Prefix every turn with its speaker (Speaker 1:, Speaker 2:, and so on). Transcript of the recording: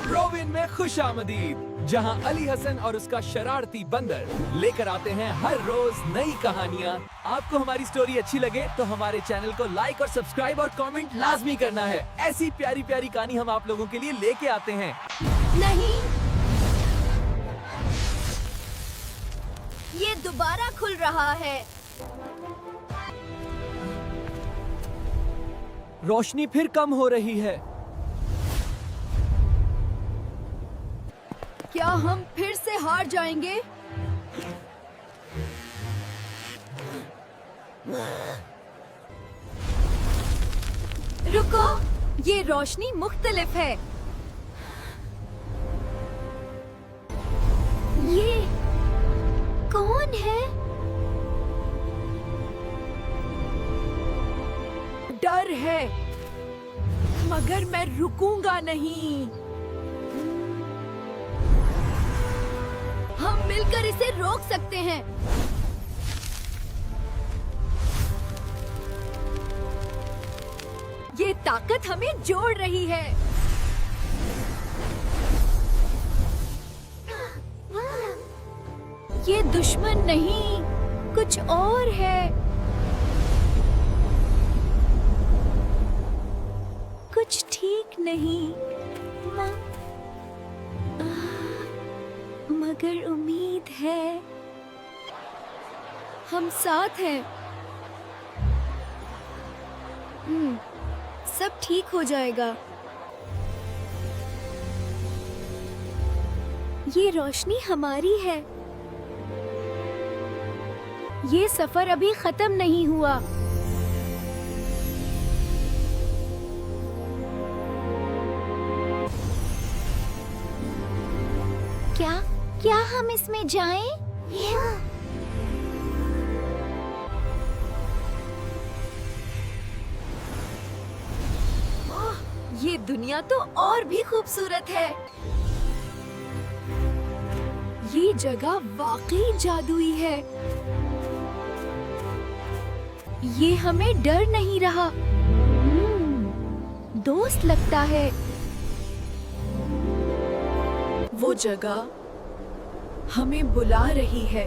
Speaker 1: Rubin में खुशामदीद, जहां अली हसन और उसका शरारती बंदर लेकर आते हैं हर रोज नई कहानियां। आपको हमारी स्टोरी अच्छी लगे तो हमारे चैनल को लाइक और सब्सक्राइब और कमेंट लाजमी करना है। ऐसी प्यारी प्यारी कहानी हम आप लोगों के लिए लेके आते हैं।
Speaker 2: नहीं, ये दोबारा खुल रहा है।
Speaker 1: रोशनी फिर कम हो रही है।
Speaker 2: क्या हम फिर से हार जाएंगे? रुको, ये रोशनी मुख्तलिफ है। ये कौन है? डर है, मगर मैं रुकूंगा नहीं। हम मिलकर इसे रोक सकते हैं। ये ताकत हमें जोड़ रही है। ये दुश्मन नहीं, कुछ और है। कुछ ठीक नहीं, मगर उम्मीद है। हम साथ हैं। सब ठीक हो जाएगा। ये रोशनी हमारी है। ये सफर अभी खत्म नहीं हुआ। क्या हम इसमें जाएं? ये दुनिया तो और भी खूबसूरत है। ये जगह वाकई जादुई है। ये हमें डर नहीं रहा। दोस्त लगता है। वो जगह हमें बुला रही है।